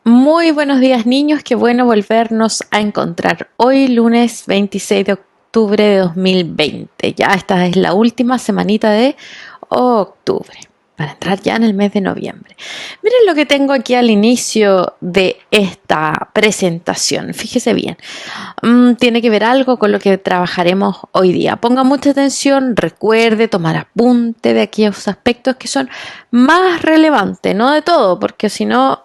Muy buenos días, niños, qué bueno volvernos a encontrar hoy lunes 26 de octubre de 2020. Ya esta es la última semanita de octubre para entrar ya en el mes de noviembre. Miren lo que tengo aquí al inicio de esta presentación. Fíjese bien, tiene que ver algo con lo que trabajaremos hoy día. Ponga mucha atención, recuerde tomar apunte de aquellos aspectos que son más relevantes, no de todo, porque si no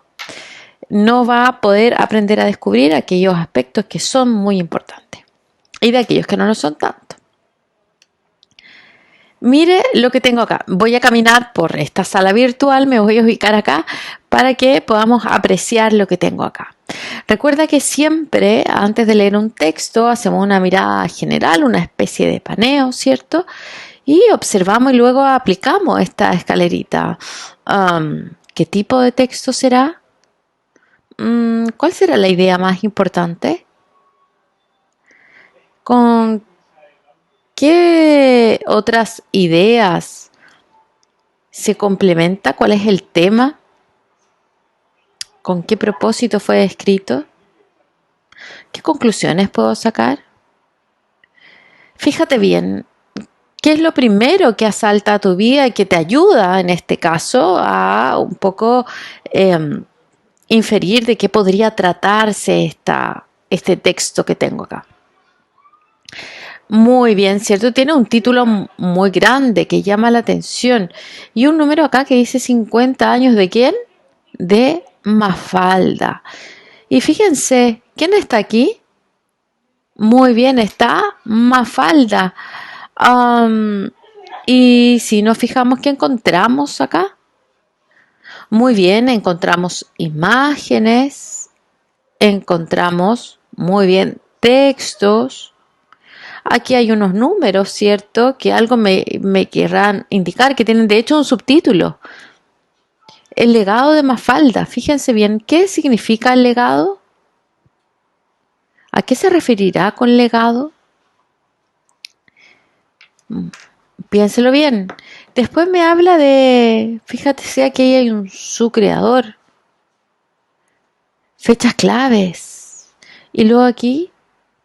va a poder aprender a descubrir aquellos aspectos que son muy importantes y de aquellos que no lo son tanto. Mire lo que tengo acá. Voy a caminar por esta sala virtual, me voy a ubicar acá para que podamos apreciar lo que tengo acá. Recuerda que siempre antes de leer un texto hacemos una mirada general, una especie de paneo, ¿cierto? Y observamos y luego aplicamos esta escalerita. ¿Qué tipo de texto será? ¿Cuál será la idea más importante? ¿Con qué otras ideas se complementa? ¿Cuál es el tema? ¿Con qué propósito fue escrito? ¿Qué conclusiones puedo sacar? Fíjate bien, ¿qué es lo primero que asalta a tu vida y que te ayuda, en este caso, a un poco inferir de qué podría tratarse este texto que tengo acá? Muy bien, ¿cierto? Tiene un título muy grande que llama la atención. Y un número acá que dice 50 años ¿de quién? De Mafalda. Y fíjense, ¿quién está aquí? Muy bien, está Mafalda. Y si nos fijamos, ¿qué encontramos acá? Muy bien, encontramos imágenes, encontramos, muy bien, textos. Aquí hay unos números, ¿cierto? Que algo me querrán indicar, que tienen de hecho un subtítulo. El legado de Mafalda. Fíjense bien, ¿qué significa el legado? ¿A qué se referirá con legado? Piénselo bien. Después me habla de, fíjate si aquí hay su creador. Fechas claves. Y luego aquí,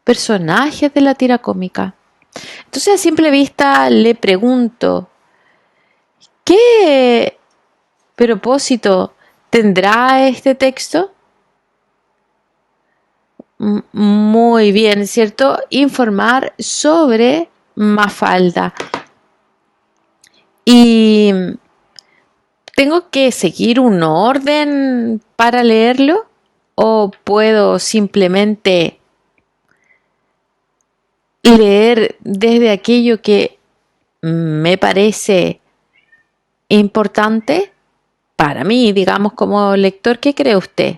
personajes de la tira cómica. Entonces a simple vista le pregunto, ¿qué propósito tendrá este texto? Muy bien, ¿cierto? Informar sobre Mafalda. Y ¿tengo que seguir un orden para leerlo? ¿O puedo simplemente leer desde aquello que me parece importante? Para mí, digamos, como lector, ¿qué cree usted?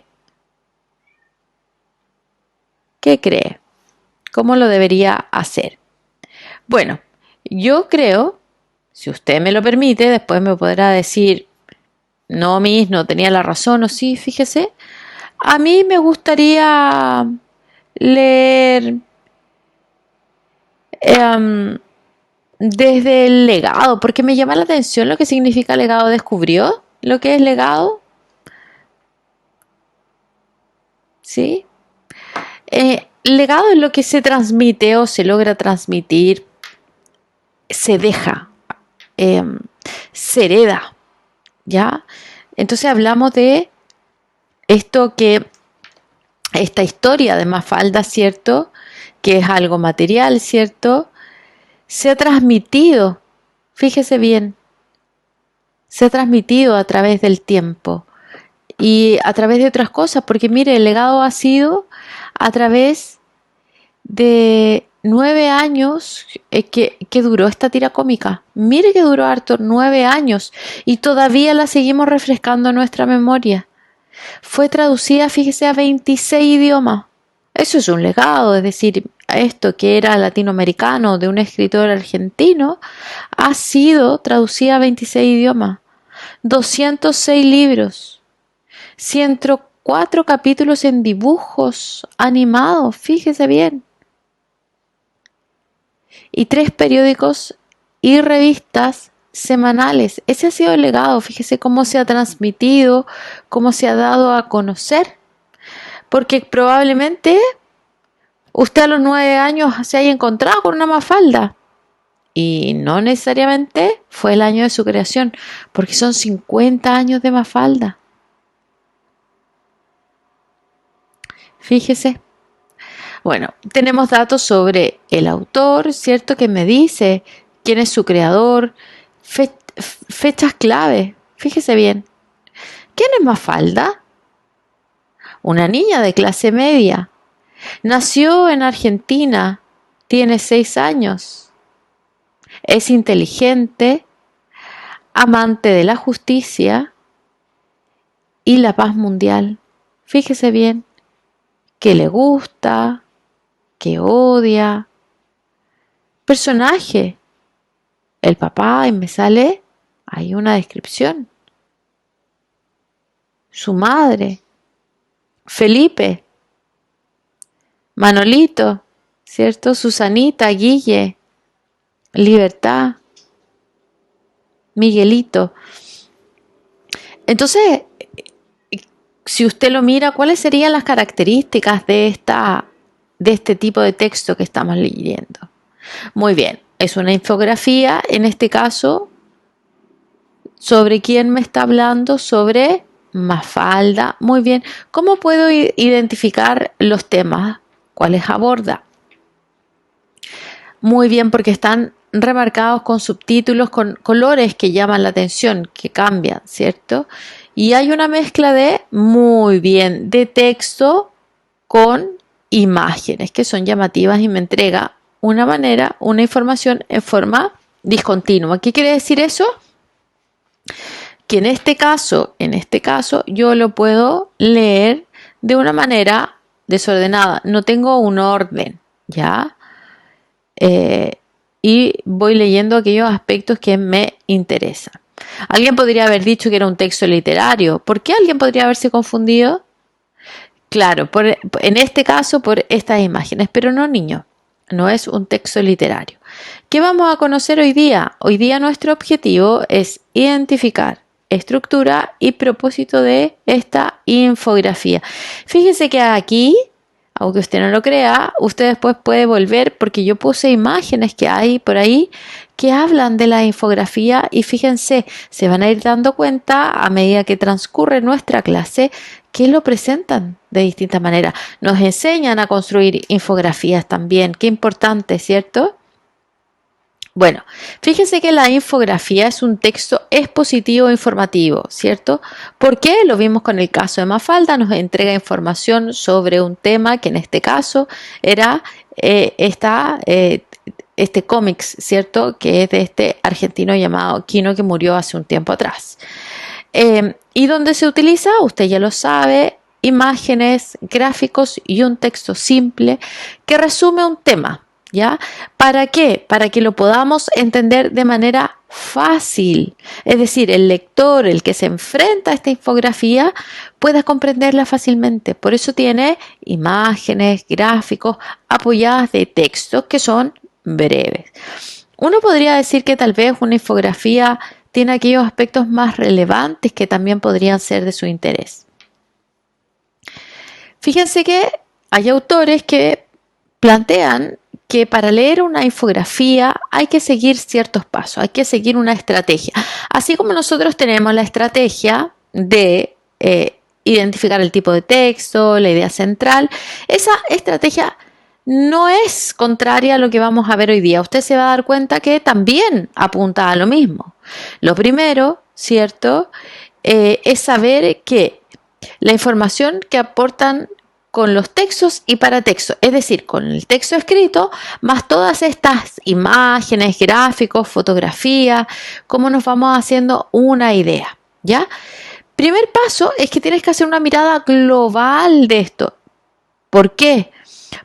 ¿Qué cree? ¿Cómo lo debería hacer? Bueno, yo creo, si usted me lo permite, después me podrá decir, no, Miss, no tenía la razón, o sí, fíjese. A mí me gustaría leer desde el legado, porque me llama la atención lo que significa legado. ¿Descubrió lo que es legado? ¿Sí? Legado es lo que se transmite o se logra transmitir, se deja, eh, se hereda, ¿ya? Entonces hablamos de esta historia de Mafalda, ¿cierto? Que es algo material, ¿cierto? Se ha transmitido, fíjese bien, se ha transmitido a través del tiempo y a través de otras cosas, porque mire, el legado ha sido a través de 9 años que duró esta tira cómica. Mire que duró harto, 9 años, y todavía la seguimos refrescando en nuestra memoria. Fue traducida, fíjese, a 26 idiomas. Eso es un legado, es decir, esto que era latinoamericano de un escritor argentino ha sido traducida a 26 idiomas. 206 libros, 104 capítulos en dibujos animados, fíjese bien, y 3 periódicos y revistas semanales. Ese ha sido el legado, fíjese cómo se ha transmitido, cómo se ha dado a conocer porque probablemente usted a los 9 años se haya encontrado con una Mafalda y no necesariamente fue el año de su creación, porque son 50 años de Mafalda. Fíjese. Bueno, tenemos datos sobre el autor, ¿cierto? Que me dice quién es su creador, fechas clave. Fíjese bien. ¿Quién es Mafalda? Una niña de clase media. Nació en Argentina, tiene 6 años. Es inteligente, amante de la justicia y la paz mundial. Fíjese bien, que le gusta, que odia. Personaje. El papá, y me sale ahí una descripción. Su madre. Felipe. Manolito, ¿cierto? Susanita, Guille, Libertad, Miguelito. Entonces, si usted lo mira, ¿cuáles serían las características de este tipo de texto que estamos leyendo? Muy bien, es una infografía, en este caso, ¿sobre quién me está hablando? Sobre Mafalda. Muy bien, ¿cómo puedo identificar los temas? ¿Cuáles aborda? Muy bien, porque están remarcados con subtítulos, con colores que llaman la atención, que cambian, ¿cierto? Y hay una mezcla muy bien, de texto con imágenes que son llamativas y me entrega una información en forma discontinua. ¿Qué quiere decir eso? Que en este caso, yo lo puedo leer de una manera desordenada. No tengo un orden, ¿ya? Y voy leyendo aquellos aspectos que me interesan. Alguien podría haber dicho que era un texto literario. ¿Por qué alguien podría haberse confundido? Claro, en este caso por estas imágenes, pero no, niño, no es un texto literario. ¿Qué vamos a conocer hoy día? Hoy día nuestro objetivo es identificar estructura y propósito de esta infografía. Fíjese que aquí, aunque usted no lo crea, usted después puede volver porque yo puse imágenes que hay por ahí que hablan de la infografía y fíjense, se van a ir dando cuenta a medida que transcurre nuestra clase que lo presentan de distintas maneras. Nos enseñan a construir infografías también, qué importante, ¿cierto? Bueno, fíjense que la infografía es un texto expositivo informativo, ¿cierto? ¿Por qué? Lo vimos con el caso de Mafalda, nos entrega información sobre un tema que en este caso era este cómics, ¿cierto? Que es de este argentino llamado Quino que murió hace un tiempo atrás. ¿Y dónde se utiliza? Usted ya lo sabe, imágenes, gráficos y un texto simple que resume un tema. ¿Ya? ¿Para qué? Para que lo podamos entender de manera fácil. Es decir, el lector, el que se enfrenta a esta infografía, pueda comprenderla fácilmente. Por eso tiene imágenes, gráficos apoyadas de textos que son breves. Uno podría decir que tal vez una infografía tiene aquellos aspectos más relevantes que también podrían ser de su interés. Fíjense que hay autores que plantean que para leer una infografía hay que seguir ciertos pasos, hay que seguir una estrategia. Así como nosotros tenemos la estrategia de identificar el tipo de texto, la idea central, esa estrategia no es contraria a lo que vamos a ver hoy día. Usted se va a dar cuenta que también apunta a lo mismo. Lo primero, ¿cierto?, es saber que la información que aportan con los textos y para textos, es decir, con el texto escrito, más todas estas imágenes, gráficos, fotografías, cómo nos vamos haciendo una idea, ¿ya? Primer paso es que tienes que hacer una mirada global de esto. ¿Por qué?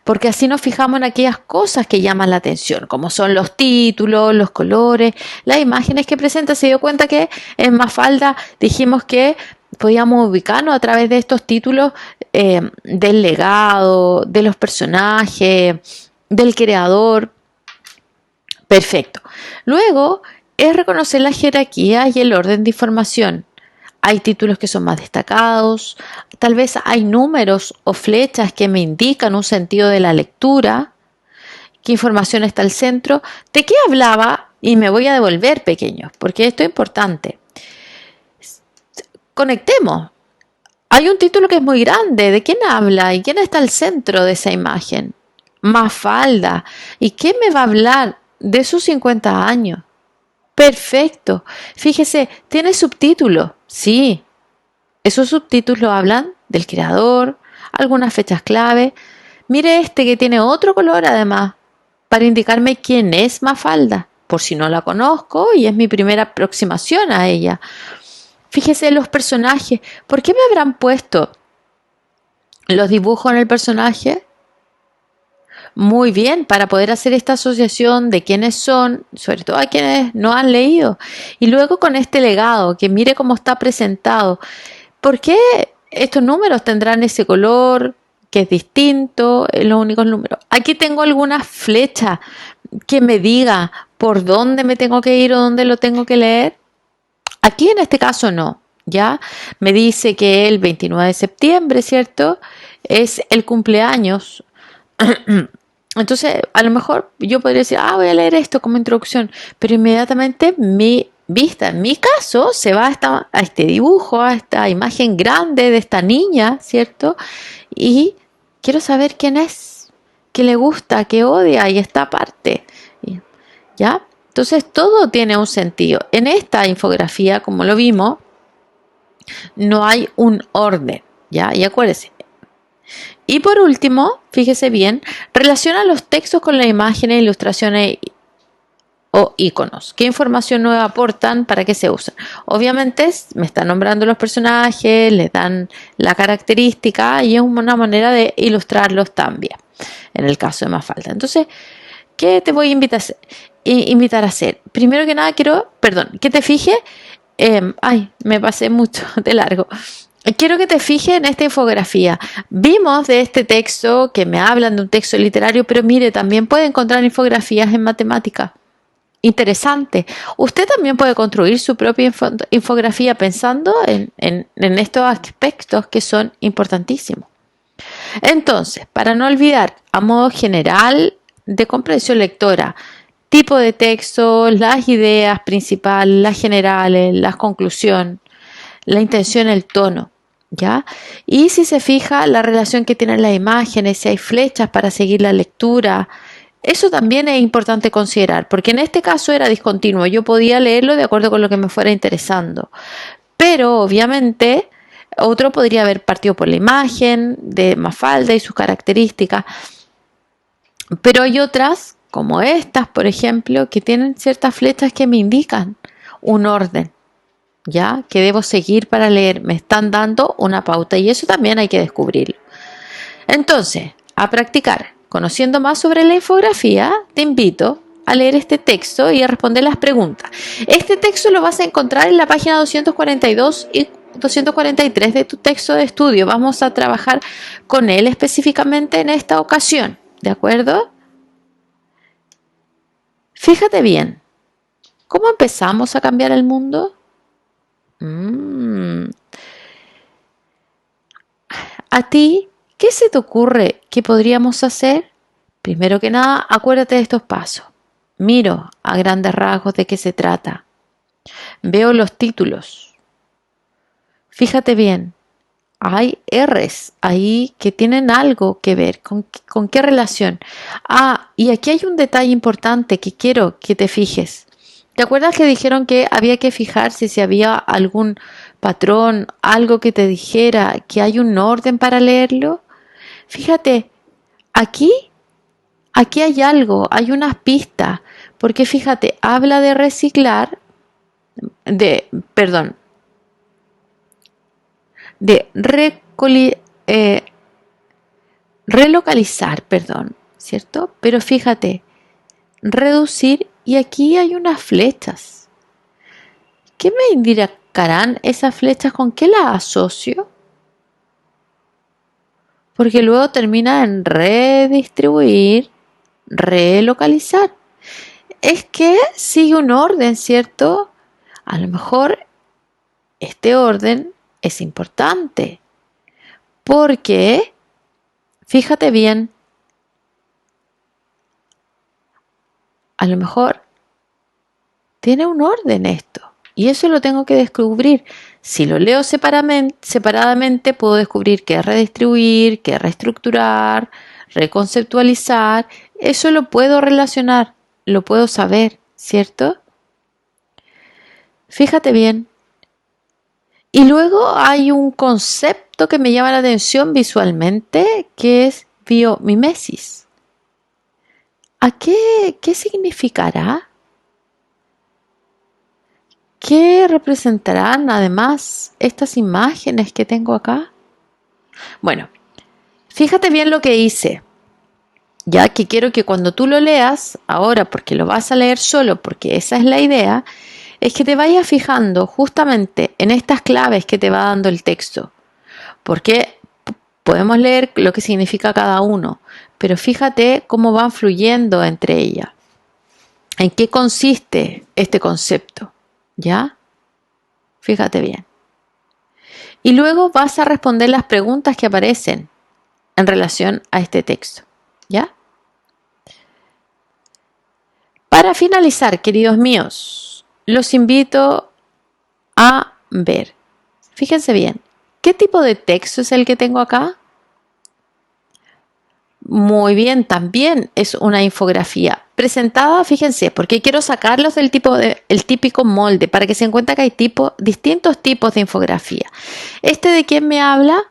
Porque así nos fijamos en aquellas cosas que llaman la atención, como son los títulos, los colores, las imágenes que presenta. Se dio cuenta que en Mafalda dijimos que podíamos ubicarnos a través de estos títulos del legado, de los personajes, del creador. Perfecto. Luego es reconocer la jerarquía y el orden de información. hay títulos que son más destacados, tal vez hay números o flechas que me indican un sentido de la lectura, qué información está al centro, de qué hablaba, y me voy a devolver, pequeños, porque esto es importante. Conectemos. Hay un título que es muy grande, ¿de quién habla y quién está al centro de esa imagen? Mafalda. ¿Y qué me va a hablar de sus 50 años? Perfecto. Fíjese, tiene subtítulos. Sí, esos subtítulos hablan del creador, algunas fechas clave. Mire este que tiene otro color además, para indicarme quién es Mafalda, por si no la conozco y es mi primera aproximación a ella. Fíjese los personajes. ¿Por qué me habrán puesto los dibujos en el personaje? Muy bien, para poder hacer esta asociación de quiénes son, sobre todo a quienes no han leído. Y luego con este legado, que mire cómo está presentado. ¿Por qué estos números tendrán ese color que es distinto en los únicos números? Aquí tengo algunas flechas que me diga por dónde me tengo que ir o dónde lo tengo que leer. Aquí en este caso no, ¿ya? Me dice que el 29 de septiembre, ¿cierto? Es el cumpleaños. Entonces, a lo mejor yo podría decir, voy a leer esto como introducción, pero inmediatamente mi vista, en mi caso, se va a este dibujo, a esta imagen grande de esta niña, ¿cierto? Y quiero saber quién es, qué le gusta, qué odia y esta parte, ¿ya? Entonces, todo tiene un sentido. En esta infografía, como lo vimos, no hay un orden, ¿ya? Y acuérdense. Y por último, fíjese bien, relaciona los textos con las imágenes, ilustraciones o iconos. ¿Qué información nueva aportan? ¿Para qué se usan? Obviamente me están nombrando los personajes, les dan la característica y es una manera de ilustrarlos también, en el caso de Mafalda. Entonces, ¿qué te voy a invitar a hacer? Primero que nada que te fijes, me pasé mucho de largo. Quiero que te fijes en esta infografía. Vimos de este texto que me hablan de un texto literario, pero mire, también puede encontrar infografías en matemática. Interesante. Usted también puede construir su propia infografía pensando en estos aspectos que son importantísimos. Entonces, para no olvidar, a modo general de comprensión lectora, tipo de texto, las ideas principales, las generales, la conclusión, la intención, el tono, ¿ya? Y si se fija la relación que tienen las imágenes, si hay flechas para seguir la lectura, eso también es importante considerar, porque en este caso era discontinuo, yo podía leerlo de acuerdo con lo que me fuera interesando, pero obviamente otro podría haber partido por la imagen de Mafalda y sus características, pero hay otras, como estas, por ejemplo, que tienen ciertas flechas que me indican un orden, ¿ya? Que debo seguir para leer, me están dando una pauta y eso también hay que descubrirlo. Entonces, a practicar. Conociendo más sobre la infografía, te invito a leer este texto y a responder las preguntas. Este texto lo vas a encontrar en la página 242 y 243 de tu texto de estudio. Vamos a trabajar con él específicamente en esta ocasión, ¿de acuerdo? Fíjate bien, ¿cómo empezamos a cambiar el mundo? ¿A ti qué se te ocurre que podríamos hacer? Primero que nada, acuérdate de estos pasos. Miro a grandes rasgos de qué se trata. Veo los títulos. Fíjate bien, hay R's ahí que tienen algo que ver. ¿Con qué relación? Y aquí hay un detalle importante que quiero que te fijes. ¿Te acuerdas que dijeron que había que fijarse si había algún patrón, algo que te dijera que hay un orden para leerlo? Fíjate, aquí hay algo, hay unas pistas, porque fíjate, habla de reciclar, de relocalizar, ¿cierto? Pero fíjate, reducir y aquí hay unas flechas. ¿Qué me indicarán esas flechas? ¿Con qué las asocio? Porque luego termina en redistribuir, relocalizar. Es que sigue un orden, ¿cierto? A lo mejor este orden es importante porque, fíjate bien, a lo mejor tiene un orden esto y eso lo tengo que descubrir. Si lo leo separadamente, puedo descubrir qué redistribuir, qué reestructurar, reconceptualizar. Eso lo puedo relacionar, lo puedo saber, ¿cierto? Fíjate bien. Y luego hay un concepto que me llama la atención visualmente, que es biomimesis. ¿Qué significará? ¿Qué representarán además estas imágenes que tengo acá? Bueno, fíjate bien lo que hice, ya que quiero que cuando tú lo leas, ahora porque lo vas a leer solo, porque esa es la idea, es que te vayas fijando justamente en estas claves que te va dando el texto, porque podemos leer lo que significa cada uno, pero fíjate cómo van fluyendo entre ellas, en qué consiste este concepto, ¿ya? Fíjate bien. Y luego vas a responder las preguntas que aparecen en relación a este texto, ¿ya? Para finalizar, queridos míos, los invito a ver. Fíjense bien, ¿qué tipo de texto es el que tengo acá? Muy bien, también es una infografía presentada, fíjense, porque quiero sacarlos del el típico molde para que se den cuenta que hay distintos tipos de infografía. ¿Este de quién me habla?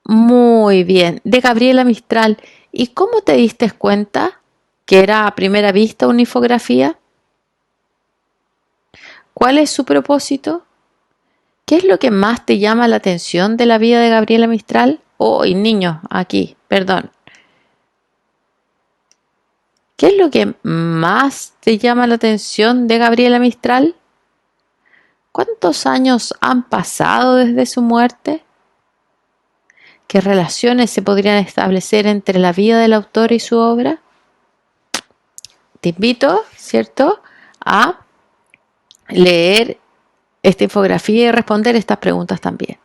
Muy bien, de Gabriela Mistral. ¿Y cómo te diste cuenta que era a primera vista una infografía? ¿Cuál es su propósito? ¿Qué es lo que más te llama la atención de la vida de Gabriela Mistral? Niños, aquí, perdón. ¿Qué es lo que más te llama la atención de Gabriela Mistral? ¿Cuántos años han pasado desde su muerte? ¿Qué relaciones se podrían establecer entre la vida del autor y su obra? Te invito, ¿cierto?, a leer esta infografía y responder estas preguntas también.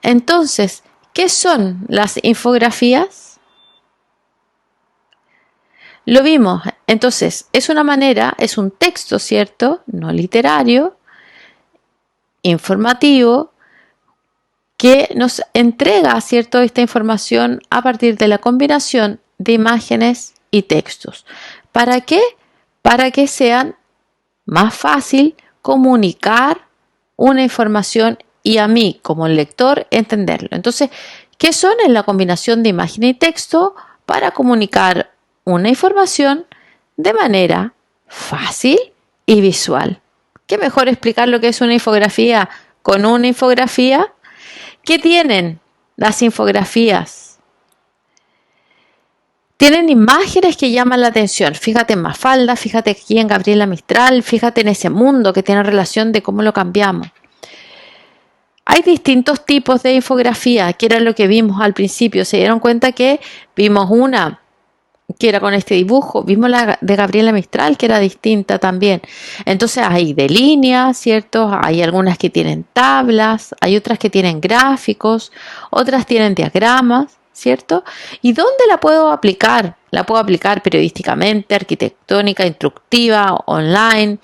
Entonces, ¿qué son las infografías? Lo vimos. Entonces, es una manera, es un texto, ¿cierto?, no literario, informativo, que nos entrega, ¿cierto?, esta información a partir de la combinación de imágenes y textos. ¿Para qué? Para que sean más fácil comunicar una información y a mí, como lector, entenderlo. Entonces, ¿qué son? Es la combinación de imagen y texto para comunicar una información de manera fácil y visual. ¿Qué mejor explicar lo que es una infografía con una infografía? ¿Qué tienen las infografías? Tienen imágenes que llaman la atención. Fíjate en Mafalda, fíjate aquí en Gabriela Mistral, fíjate en ese mundo que tiene relación de cómo lo cambiamos. Hay distintos tipos de infografía, que era lo que vimos al principio. Se dieron cuenta que vimos una que era con este dibujo, vimos la de Gabriela Mistral, que era distinta también. Entonces hay de línea, ¿cierto? Hay algunas que tienen tablas, hay otras que tienen gráficos, otras tienen diagramas, ¿cierto? ¿Y dónde la puedo aplicar? La puedo aplicar periodísticamente, arquitectónica, instructiva, online,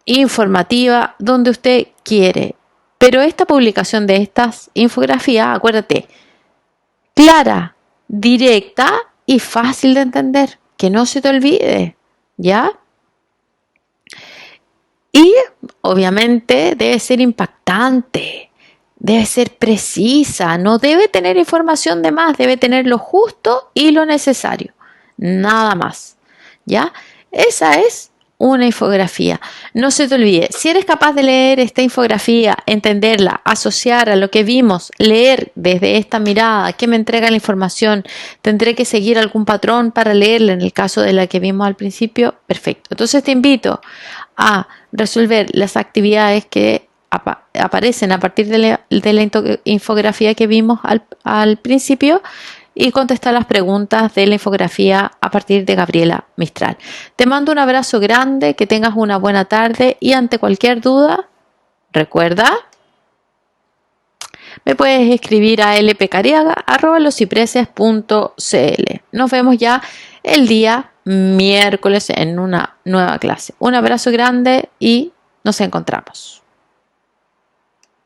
informativa, donde usted quiere. Pero esta publicación de estas infografías, acuérdate, clara, directa y fácil de entender, que no se te olvide, ¿ya? Y obviamente debe ser impactante, debe ser precisa, no debe tener información de más, debe tener lo justo y lo necesario, nada más, ¿ya? Esa es una infografía. No se te olvide, si eres capaz de leer esta infografía, entenderla, asociar a lo que vimos, leer desde esta mirada que me entrega la información, tendré que seguir algún patrón para leerla en el caso de la que vimos al principio, perfecto. Entonces te invito a resolver las actividades que aparecen a partir de la infografía que vimos al principio y contestar las preguntas de la infografía a partir de Gabriela Mistral. Te mando un abrazo grande, que tengas una buena tarde y ante cualquier duda, Recuerda, me puedes escribir a lpcariaga@loscipreses.cl. Nos vemos ya el día miércoles en una nueva clase. Un abrazo grande y nos encontramos.